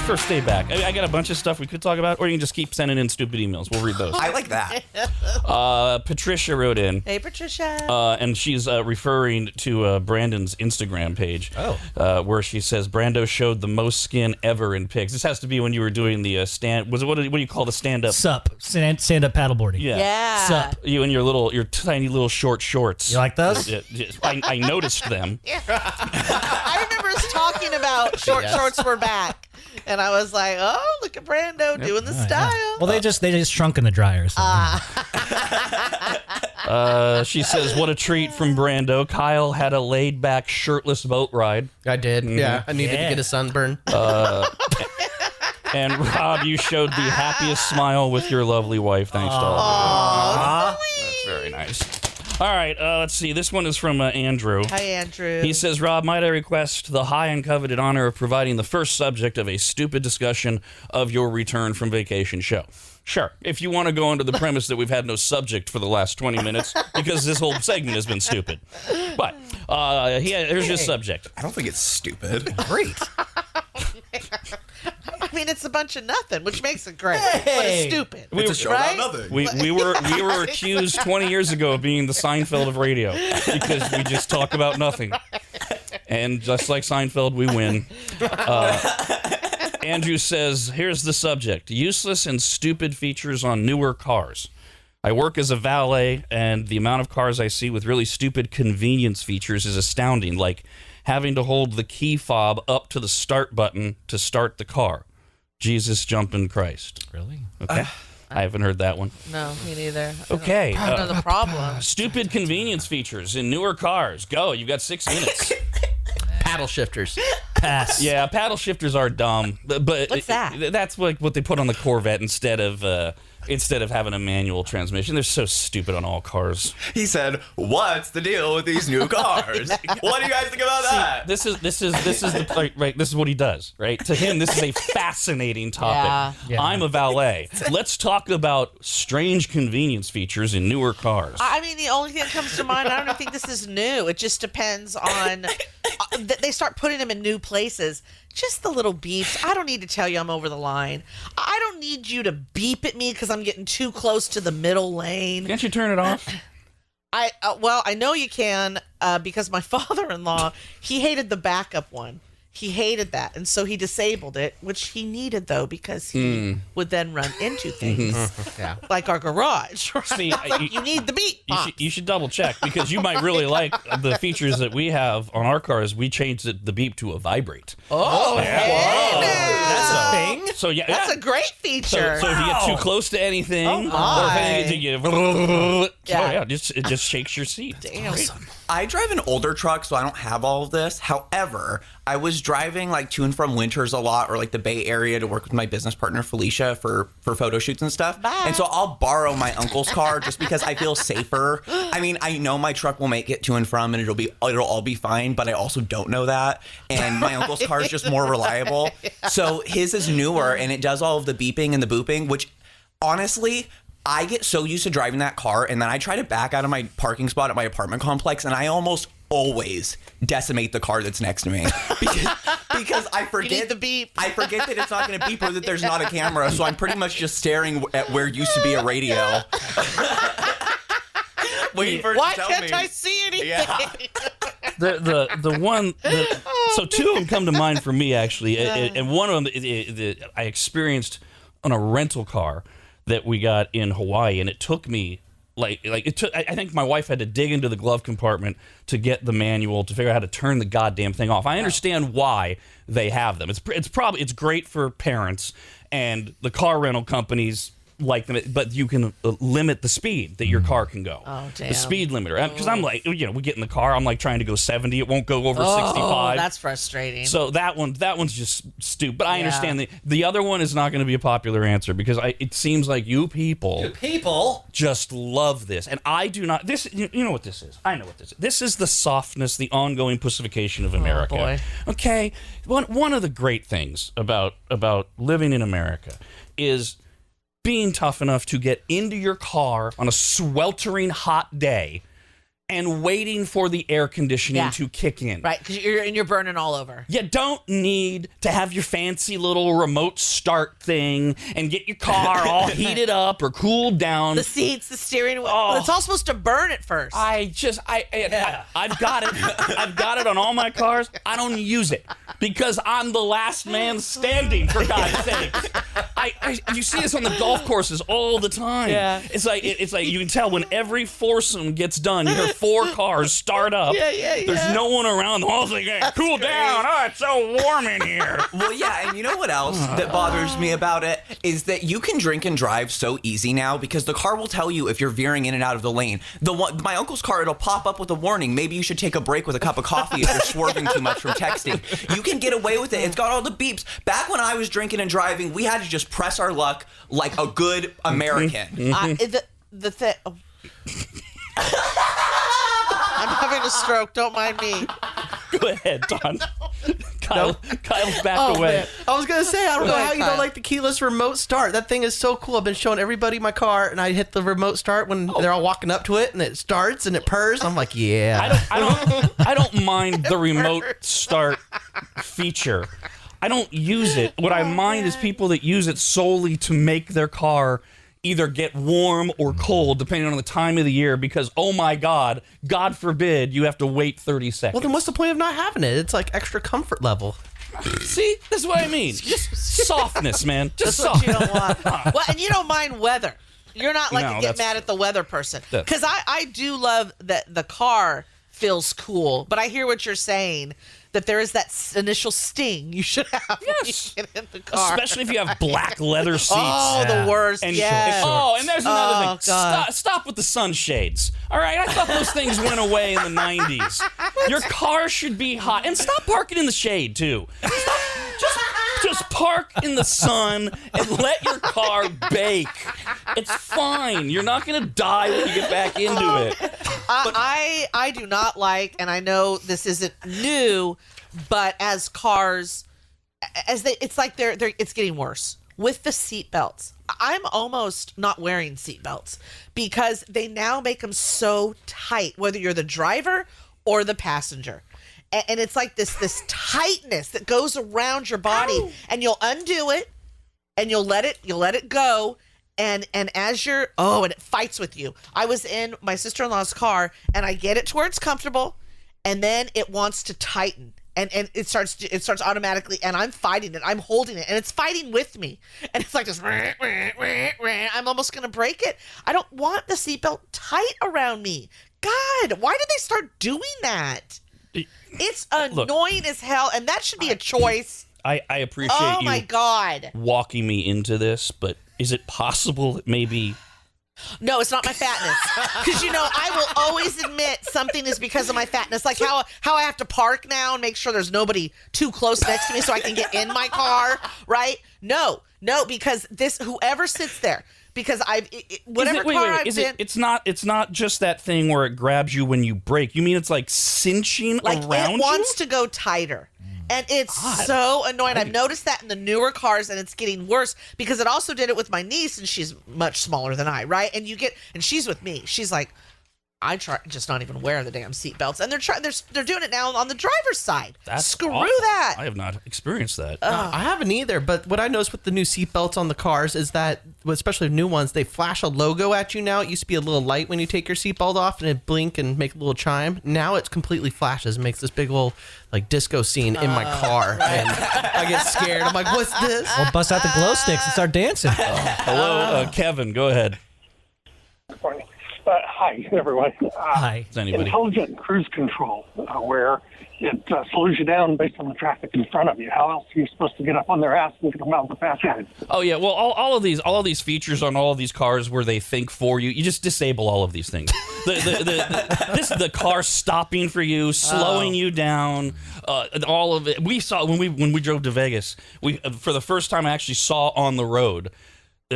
first day back. I got a bunch of stuff we could talk about, or you can just keep sending in stupid emails. We'll read those. I like that. Patricia wrote in. Hey, Patricia. And she's referring to Brandon's Instagram page, where she says Brando showed the most skin ever in pics. This has to be when you were doing the stand. What do you call the stand up? Sup, stand up paddleboarding. Yeah. Sup. You and your tiny little short shorts. You like those? I noticed them. I remember us talking about shorts were back, and I was like, "Oh, look at Brando doing the style." Yeah. Well, they just shrunk in the dryer. So. She says, "What a treat from Brando." Kyle had a laid back, shirtless boat ride. I did. Yeah, I needed to get a sunburn. And Rob, you showed the happiest smile with your lovely wife. Thanks to all of you. That's very nice. All right, let's see. This one is from Andrew. Hi, Andrew. He says, Rob, might I request the high and coveted honor of providing the first subject of a stupid discussion of your return from vacation show? Sure, if you want to go under the premise that we've had no subject for the last 20 minutes because this whole segment has been stupid. But here's your subject. I don't think it's stupid. Great. I mean, it's a bunch of nothing, which makes it great, but it's stupid. It's a show about nothing. We were accused 20 years ago of being the Seinfeld of radio because we just talk about nothing. And just like Seinfeld, we win. Andrew says, here's the subject. Useless and stupid features on newer cars. I work as a valet, and the amount of cars I see with really stupid convenience features is astounding, like having to hold the key fob up to the start button to start the car. Jesus jumping Christ. Really? Okay. I haven't heard that one. No, me neither. Okay. I don't know the problem. Stupid convenience features in newer cars. Go. You've got 6 minutes. Paddle shifters. Pass. Yeah, paddle shifters are dumb. But What's that? That's like what they put on the Corvette instead of having a manual transmission. They're so stupid on all cars. He said, "What's the deal with these new cars? What do you guys think about that?" This is what he does, right? To him, this is a fascinating topic. Yeah. I'm a valet. Let's talk about strange convenience features in newer cars. I mean, the only thing that comes to mind, I don't think this is new. It just depends on, they start putting them in new places. Just the little beeps. I don't need to tell you I'm over the line. I don't need you to beep at me because I'm getting too close to the middle lane. Can't you turn it off? Well, I know you can because my father-in-law, he hated the backup one. He hated that, and so he disabled it, which he needed, though, because he would then run into things like our garage. Right? See, you need the beep. You should double check because you might really like the features that we have on our cars. We changed the beep to a vibrate. Oh, yeah. That's a thing? So yeah, that's a great feature. So if you get too close to anything, Oh, my. it just shakes your seat. Damn. Awesome. I drive an older truck, so I don't have all of this. However, I was driving like to and from Winters a lot, or like the Bay Area, to work with my business partner Felicia for photo shoots and stuff. Bye. And so I'll borrow my uncle's car just because I feel safer. I mean, I know my truck will make it to and from, and it'll all be fine. But I also don't know that, and my uncle's car is just more reliable. So his is newer, and it does all of the beeping and the booping, which honestly, I get so used to driving that car, and then I try to back out of my parking spot at my apartment complex, and I almost always decimate the car that's next to me because I forget You need the beep. I forget that it's not going to beep or that there's not a camera, so I'm pretty much just staring at where used to be a radio. Waiting for it Why to tell can't me. I see anything? Yeah. The one so two of them come to mind for me actually, and one of them I experienced on a rental car that we got in Hawaii, and it took me I think my wife had to dig into the glove compartment to get the manual to figure out how to turn the goddamn thing off. I understand why they have them. It's great for parents, and the car rental companies like them, but you can limit the speed that your car can go. Oh, damn. The speed limiter. Because I'm like, we get in the car, I'm like trying to go 70, it won't go over 65. That's frustrating. So that one's just stupid. But I understand the other one is not going to be a popular answer because it seems like you people just love this, and I do not. This you know what this is. I know what this is. This is the softness, the ongoing pussification of America. boy. Okay, one of the great things about living in America is being tough enough to get into your car on a sweltering hot day and waiting for the air conditioning Yeah. to kick in. Right, because you're burning all over. You don't need to have your fancy little remote start thing and get your car all heated up or cooled down. The seats, the steering wheel. Oh. It's all supposed to burn at first. I've got it. I've got it on all my cars. I don't use it because I'm the last man standing. For God's sake, you see this on the golf courses all the time. Yeah. It's like you can tell when every foursome gets done, you hear 4 cars start up. There's no one around. The whole thing. Cool down. Oh, it's so warm in here. Well, yeah, and you know what else that bothers me about it is that you can drink and drive so easy now because the car will tell you if you're veering in and out of the lane. My uncle's car, it'll pop up with a warning. Maybe you should take a break with a cup of coffee if you're swerving too much from texting. You can get away with it. It's got all the beeps. Back when I was drinking and driving, we had to just press our luck like a good American. The thing. I'm having a stroke. Don't mind me. Go ahead, Don. Kyle's back Oh, away. man. I was going to say, I don't know how you Kyle. don't like the keyless remote start. That thing is so cool. I've been showing everybody my car, and I hit the remote start when they're all walking up to it, and it starts, and it purrs. I'm like, yeah. I don't mind the remote start feature. I don't use it. What I mind is people that use it solely to make their car either get warm or cold, depending on the time of the year, because, oh my God forbid, you have to wait 30 seconds. Well, then what's the point of not having it? It's like extra comfort level. See? This is what I mean. Just softness, man. Just That's what you softness. don't want. Well, and you don't mind weather. You're not like No, a get that's- mad at the weather person. Because I do love that the car feels cool, but I hear what you're saying, that there is that initial sting you should have Yes. when you get in the car. Especially if you have black leather seats. Oh, the worst. And yes. and there's another Oh, thing. God. Stop with the sunshades. All right, I thought those things went away in the 90s. Your car should be hot, and stop parking in the shade too. Just park in the sun and let your car bake. It's fine. You're not gonna die when you get back into it. I do not like, and I know this isn't new, but as cars, it's like it's getting worse with the seat belts. I'm almost not wearing seat belts because they now make them so tight, whether you're the driver or the passenger. And it's like this tightness that goes around your body, and you'll undo it, and you'll let it go, and as you're and it fights with you. I was in my sister-in-law's car, and I get it to where it's comfortable, and then it wants to tighten, and it starts automatically, and I'm fighting it, I'm holding it, and it's fighting with me, and it's like this. I'm almost gonna break it. I don't want the seatbelt tight around me. God, why did they start doing that? It's annoying as hell, and that should be a choice. I appreciate Oh you my God. walking me into this, but is it possible that maybe... No, it's not my fatness. Because, I will always admit something is because of my fatness. Like how I have to park now and make sure there's nobody too close next to me so I can get in my car, right? No, because whoever sits there, because whatever car I've been... It's not just that thing where it grabs you when you brake. You mean it's like cinching like around it you? wants to go tighter. And it's so annoying. I've noticed that in the newer cars, and it's getting worse because it also did it with my niece, and she's much smaller than I, right? And she's with me. She's like, I try just not even wear the damn seatbelts, and they're doing it now on the driver's side. Screw awful. that. I have not experienced that. I haven't either, but what I noticed with the new seatbelts on the cars is that, especially new ones, they flash a logo at you now. It used to be a little light when you take your seatbelt off, and it blink and make a little chime. Now it completely flashes and makes this big old like disco scene in my car, and I get scared. I'm like, what's this? Well, bust out the glow sticks and start dancing. Hello, Kevin. Go ahead. Good morning. Hi, everyone. Hi. Is anybody? Intelligent cruise control, where it slows you down based on the traffic in front of you. How else are you supposed to get up on their ass and come out the fast lane? Oh yeah, well, all of these features on all of these cars where they think for you. You just disable all of these things. The car stopping for you, slowing you down, all of it. We saw when we drove to Vegas. We for the first time I actually saw on the road.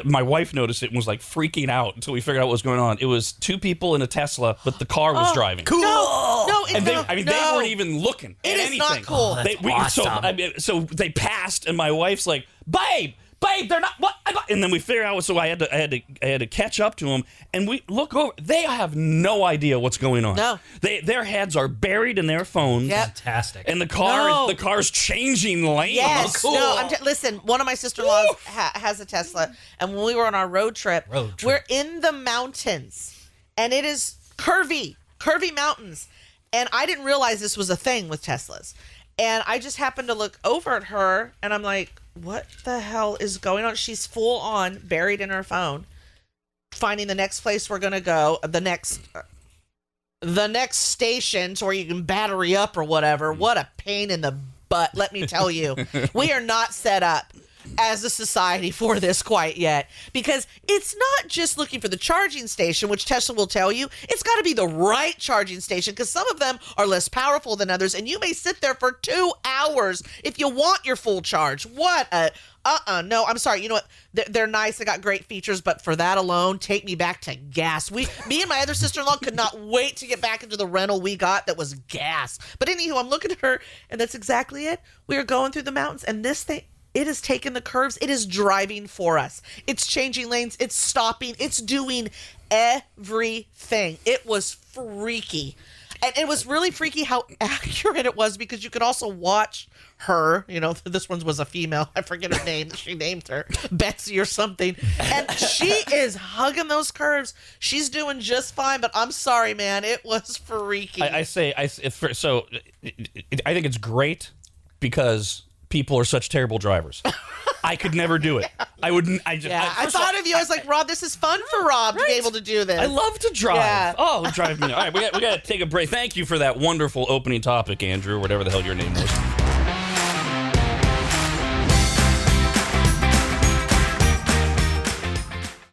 My wife noticed it and was like freaking out until we figured out what was going on. It was 2 people in a Tesla, but the car was driving. Cool. No, And they weren't even looking at It is anything. not cool. So they passed, and my wife's like, "Babe, babe, they're not. What? And then we figure out. So I had to catch up to them, and we look over. They have no idea what's going on. No. Their heads are buried in their phones. Yep. Fantastic. And the No. car's changing lanes. Yes. No. Listen. One of my sister-in-laws has a Tesla, and when we were on our road trip, we're in the mountains, and it is curvy mountains, and I didn't realize this was a thing with Teslas, and I just happened to look over at her, and I'm like, what the hell is going on? She's full on buried in her phone, finding the next place we're gonna go, the next station, so where you can battery up or whatever. What a pain in the butt, let me tell you. We are not set up as a society for this quite yet, because it's not just looking for the charging station, which Tesla will tell you. It's got to be the right charging station, because some of them are less powerful than others, and you may sit there for 2 hours if you want your full charge. What a no, I'm sorry. You know what? They're nice. They got great features, but for that alone, take me back to gas. Me and my other sister-in-law could not wait to get back into the rental we got that was gas. But anywho, I'm looking at her, and that's exactly it. We are going through the mountains, and this thing, it has taken the curves. It is driving for us. It's changing lanes. It's stopping. It's doing everything. It was freaky. And it was really freaky how accurate it was, because you could also watch her. You know, this one was a female. I forget her name. She named her Betsy or something. And she is hugging those curves. She's doing just fine, but I'm sorry, man. It was freaky. I think it's great because people are such terrible drivers. I could never do it. I wouldn't. I thought of you. I was like, Rob, this is fun for Rob to be able to do this. I love to drive. Yeah. Oh, drive me. All right, we got to take a break. Thank you for that wonderful opening topic, Andrew, whatever the hell your name was.